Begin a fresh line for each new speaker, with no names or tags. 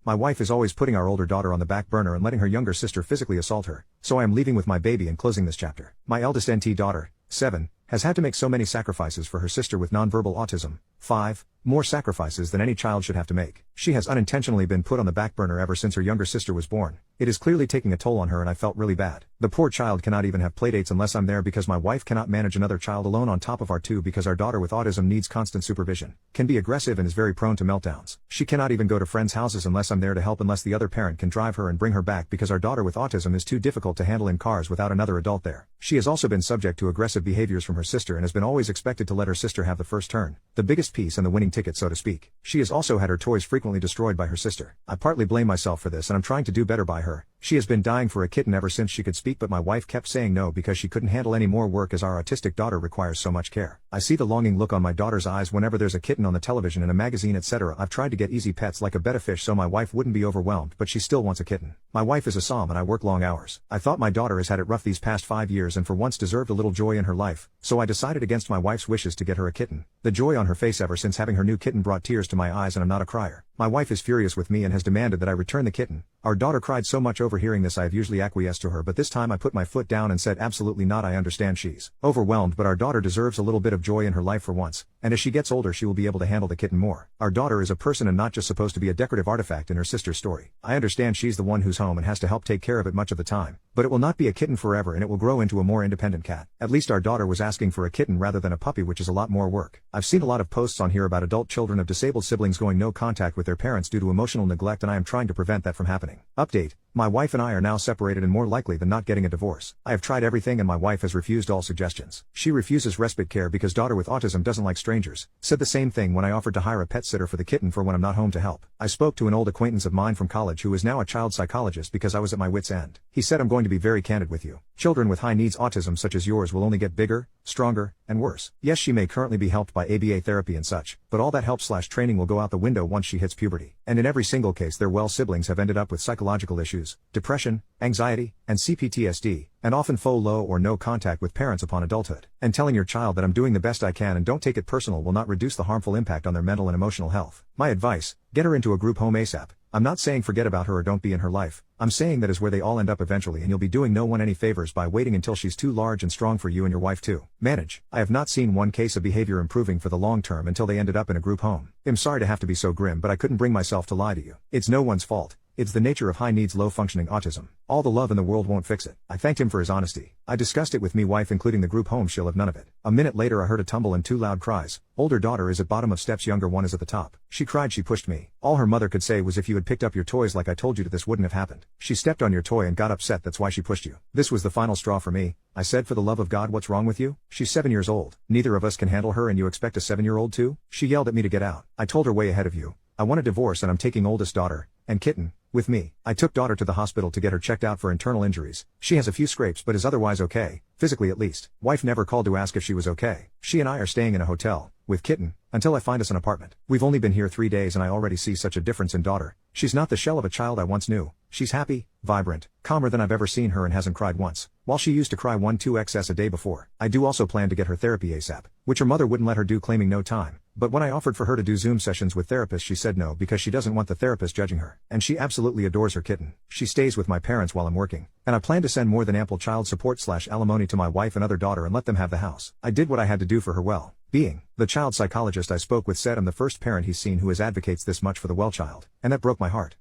My wife is always putting our older daughter on the back burner and letting her younger sister physically assault her, so I am leaving with my baby and closing this chapter. My eldest NT daughter, 7, has had to make so many sacrifices for her sister with nonverbal autism, 5, more sacrifices than any child should have to make. She has unintentionally been put on the back burner ever since her younger sister was born. It is clearly taking a toll on her and I felt really bad. The poor child cannot even have playdates unless I'm there because my wife cannot manage another child alone on top of our two because our daughter with autism needs constant supervision, can be aggressive and is very prone to meltdowns. She cannot even go to friends' houses unless I'm there to help unless the other parent can drive her and bring her back because our daughter with autism is too difficult to handle in cars without another adult there. She has also been subject to aggressive behaviors from her sister and has been always expected to let her sister have the first turn, the biggest piece and the winning ticket so to speak. She has also had her toys frequently destroyed by her sister. I partly blame myself for this and I'm trying to do better by her. She has been dying for a kitten ever since she could speak but my wife kept saying no because she couldn't handle any more work as our autistic daughter requires so much care. I see the longing look on my daughter's eyes whenever there's a kitten on the television in a magazine etc. I've tried to get easy pets like a betta fish so my wife wouldn't be overwhelmed but she still wants a kitten. My wife is a som and I work long hours. I thought my daughter has had it rough these past 5 years and for once deserved a little joy in her life, so I decided against my wife's wishes to get her a kitten. The joy on her face ever since having her new kitten brought tears to my eyes and I'm not a crier. My wife is furious with me and has demanded that I return the kitten. Our daughter cried so much over hearing this I have usually acquiesced to her but this time I put my foot down and said absolutely not. I understand she's overwhelmed but our daughter deserves a little bit of joy in her life for once, and as she gets older she will be able to handle the kitten more. Our daughter is a person and not just supposed to be a decorative artifact in her sister's story. I understand she's the one who's home and has to help take care of it much of the time, but it will not be a kitten forever and it will grow into a more independent cat. At least our daughter was asking for a kitten rather than a puppy which is a lot more work. I've seen a lot of posts on here about adult children of disabled siblings going no contact with their parents due to emotional neglect and I am trying to prevent that from happening. Update. My wife and I are now separated and more likely than not getting a divorce. I have tried everything and my wife has refused all suggestions. She refuses respite care because daughter with autism doesn't like strangers. Said the same thing when I offered to hire a pet sitter for the kitten for when I'm not home to help. I spoke to an old acquaintance of mine from college who is now a child psychologist because I was at my wit's end. He said I'm going to be very candid with you. Children with high needs autism such as yours will only get bigger, stronger, and worse. Yes, she may currently be helped by ABA therapy and such, but all that help/training will go out the window once she hits puberty. And in every single case their siblings have ended up with psychological issues, depression, anxiety, and CPTSD, and often low or no contact with parents upon adulthood. And telling your child that I'm doing the best I can and don't take it personal will not reduce the harmful impact on their mental and emotional health. My advice, get her into a group home ASAP. I'm not saying forget about her or don't be in her life. I'm saying that is where they all end up eventually and you'll be doing no one any favors by waiting until she's too large and strong for you and your wife to manage. I have not seen one case of behavior improving for the long term until they ended up in a group home. I'm sorry to have to be so grim but I couldn't bring myself to lie to you. It's no one's fault. It's the nature of high needs low functioning autism. All the love in the world won't fix it. I thanked him for his honesty. I discussed it with me wife including the group home. She'll have none of it. A minute later I heard a tumble and 2 loud cries. Older daughter is at bottom of steps, younger one is at the top. She cried, she pushed me. All her mother could say was if you had picked up your toys like I told you to this wouldn't have happened. She stepped on your toy and got upset, that's why she pushed you. This was the final straw for me. I said for the love of God what's wrong with you? She's 7 years old. Neither of us can handle her and you expect a 7-year-old to? She yelled at me to get out. I told her way ahead of you. I want a divorce and I'm taking oldest daughter and kitten with me. I took daughter to the hospital to get her checked out for internal injuries. She has a few scrapes but is otherwise okay, physically at least. Wife never called to ask if she was okay. She and I are staying in a hotel with kitten until I find us an apartment. We've only been here 3 days and I already see such a difference in daughter. She's not the shell of a child I once knew. She's happy, vibrant, calmer than I've ever seen her and hasn't cried once, while she used to cry 1-2 a day before. I do also plan to get her therapy ASAP, which her mother wouldn't let her do claiming no time. But when I offered for her to do Zoom sessions with therapists she said no because she doesn't want the therapist judging her. And she absolutely adores her kitten. She stays with my parents while I'm working. And I plan to send more than ample child support/alimony to my wife and other daughter and let them have the house. I did what I had to do for her well. Being the child psychologist I spoke with said I'm the first parent he's seen who advocates this much for the well child. And that broke my heart.